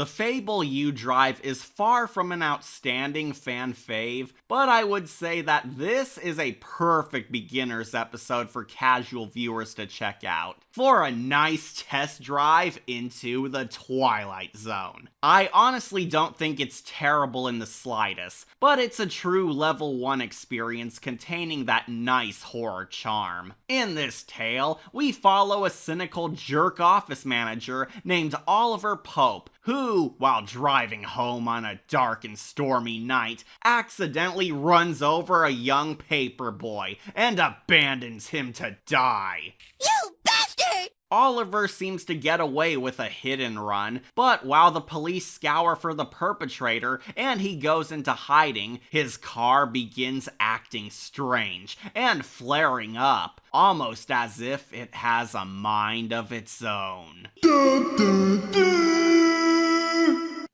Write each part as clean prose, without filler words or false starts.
The Fable You Drive is far from an outstanding fan fave, but I would say that this is a perfect beginner's episode for casual viewers to check out, for a nice test drive into the Twilight Zone. I honestly don't think it's terrible in the slightest, but it's a true level 1 experience containing that nice horror charm. In this tale, we follow a cynical jerk office manager named Oliver Pope, who, while driving home on a dark and stormy night, accidentally runs over a young paperboy and abandons him to die. You bastard! Oliver seems to get away with a hit and run, but while the police scour for the perpetrator and he goes into hiding, his car begins acting strange and flaring up, almost as if it has a mind of its own.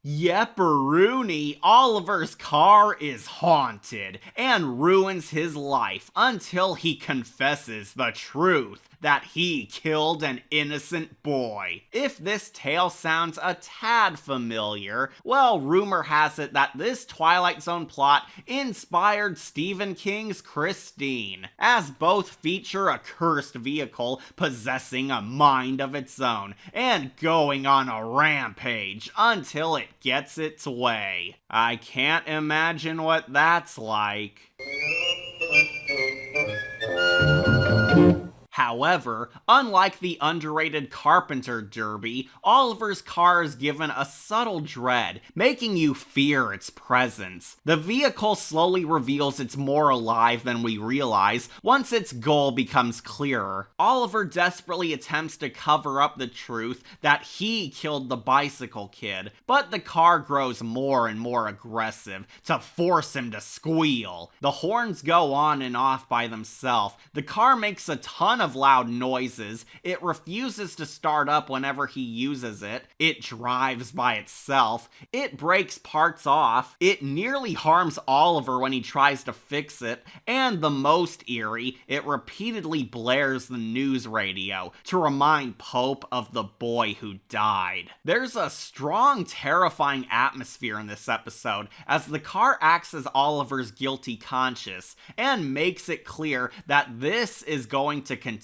Yepperoonie, Oliver's car is haunted and ruins his life until he confesses the truth that he killed an innocent boy. If this tale sounds a tad familiar, well, rumor has it that this Twilight Zone plot inspired Stephen King's Christine, as both feature a cursed vehicle possessing a mind of its own and going on a rampage until it gets its way. I can't imagine what that's like. However, unlike the underrated Carpenter Derby, Oliver's car is given a subtle dread, making you fear its presence. The vehicle slowly reveals it's more alive than we realize once its goal becomes clearer. Oliver desperately attempts to cover up the truth that he killed the bicycle kid, but the car grows more and more aggressive to force him to squeal. The horns go on and off by themselves. The car makes a ton of loud noises. It refuses to start up whenever he uses it. It drives by itself. It breaks parts off. It nearly harms Oliver when he tries to fix it. And the most eerie, it repeatedly blares the news radio to remind Pope of the boy who died. There's a strong, terrifying atmosphere in this episode as the car acts as Oliver's guilty conscience and makes it clear that this is going to continue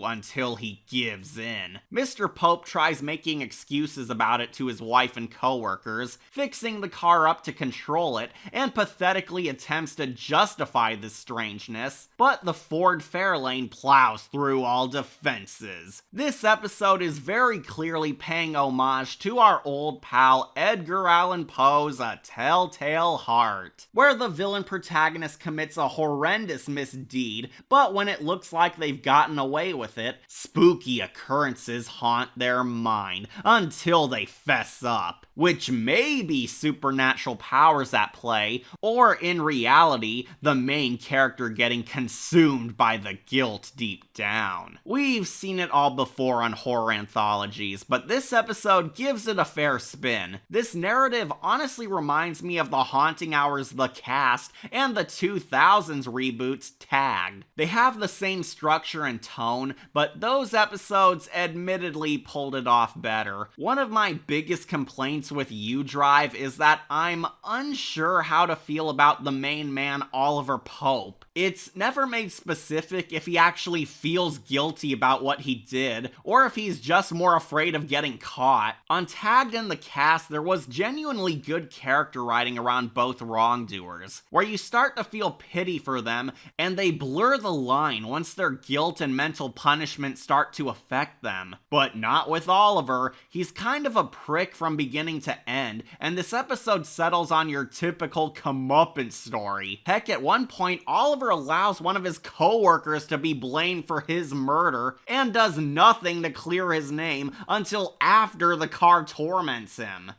until he gives in. Mr. Pope tries making excuses about it to his wife and coworkers, fixing the car up to control it, and pathetically attempts to justify this strangeness, but the Ford Fairlane plows through all defenses. This episode is very clearly paying homage to our old pal Edgar Allan Poe's A Telltale Heart, where the villain protagonist commits a horrendous misdeed, but when it looks like they've gotten away with it, spooky occurrences haunt their mind until they fess up, which may be supernatural powers at play, or in reality, the main character getting consumed by the guilt deep down. We've seen it all before on horror anthologies, but this episode gives it a fair spin. This narrative honestly reminds me of The Haunting Hours The Cast and the 2000s reboots Tagged. They have the same structure and tone, but those episodes admittedly pulled it off better. One of my biggest complaints with U Drive is that I'm unsure how to feel about the main man Oliver Pope. It's never made specific if he actually feels guilty about what he did, or if he's just more afraid of getting caught. On Tagged in the Cast, there was genuinely good character writing around both wrongdoers, where you start to feel pity for them, and they blur the line once their guilt and mental punishment start to affect them. But not with Oliver. He's kind of a prick from beginning to end, and this episode settles on your typical comeuppance story. Heck, at one point, Oliver allows one of his co-workers to be blamed for his murder, and does nothing to clear his name until after the car torments him.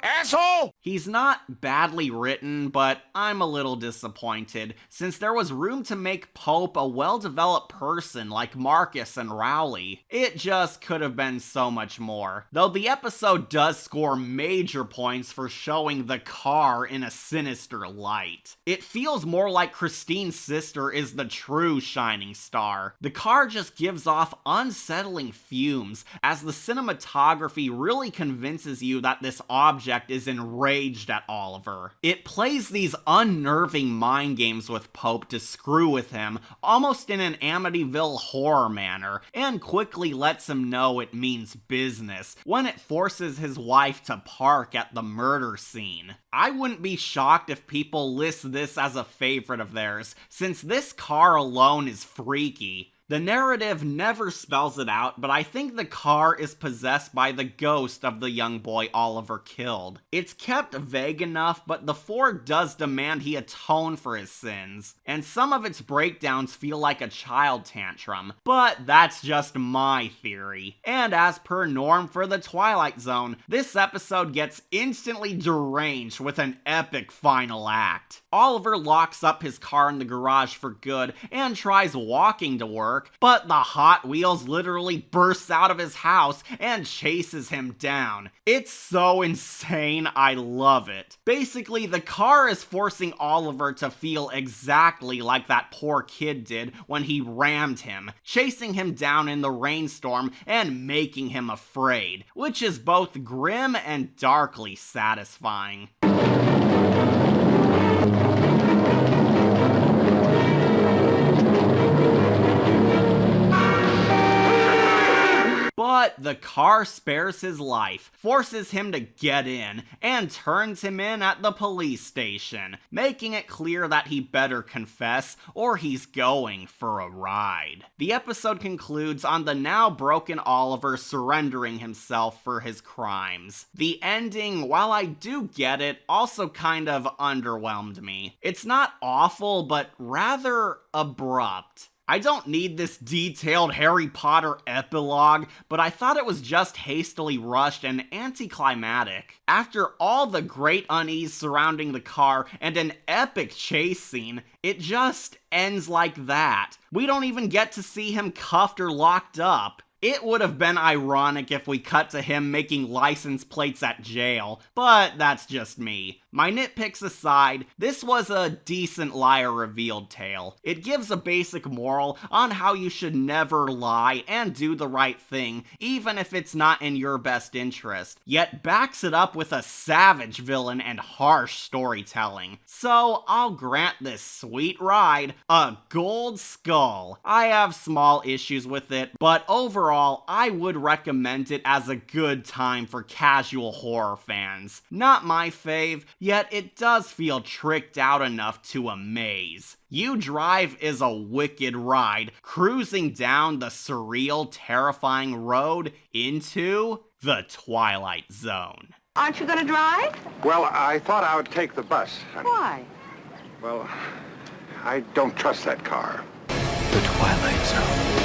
asshole! He's not badly written, but I'm a little disappointed, since there was room to make Pope a well-developed person like Marcus and Rowley. It just could have been so much more. Though the episode does score major points for showing the car in a sinister light. It feels more like Christine's sister is the true shining star. The car just gives off unsettling fumes, as the cinematography really convinces you that this object is enraged at Oliver. It plays these unnerving mind games with Pope to screw with him, almost in an Amityville horror manner, and quickly lets him know it means business when it forces his wife to park at the murder scene. I wouldn't be shocked if people list this as a favorite of theirs, since this car alone is freaky. The narrative never spells it out, but I think the car is possessed by the ghost of the young boy Oliver killed. It's kept vague enough, but the Ford does demand he atone for his sins, and some of its breakdowns feel like a child tantrum, but that's just my theory. And as per norm for the Twilight Zone, this episode gets instantly deranged with an epic final act. Oliver locks up his car in the garage for good and tries walking to work, but the Hot Wheels literally bursts out of his house and chases him down. It's so insane, I love it. Basically, the car is forcing Oliver to feel exactly like that poor kid did when he rammed him, chasing him down in the rainstorm and making him afraid, which is both grim and darkly satisfying. But the car spares his life, forces him to get in, and turns him in at the police station, making it clear that he better confess or he's going for a ride. The episode concludes on the now broken Oliver surrendering himself for his crimes. The ending, while I do get it, also kind of underwhelmed me. It's not awful, but rather abrupt. I don't need this detailed Harry Potter epilogue, but I thought it was just hastily rushed and anticlimactic. After all the great unease surrounding the car and an epic chase scene, it just ends like that. We don't even get to see him cuffed or locked up. It would have been ironic if we cut to him making license plates at jail, but that's just me. My nitpicks aside, this was a decent liar revealed tale. It gives a basic moral on how you should never lie and do the right thing, even if it's not in your best interest, yet backs it up with a savage villain and harsh storytelling. So I'll grant this sweet ride a gold skull. I have small issues with it, but overall, I would recommend it as a good time for casual horror fans. Not my fave, yet it does feel tricked out enough to amaze. You Drive is a wicked ride, cruising down the surreal, terrifying road into the Twilight Zone. Aren't you going to drive? Well, I thought I would take the bus, honey. Why? Well, I don't trust that car. The Twilight Zone.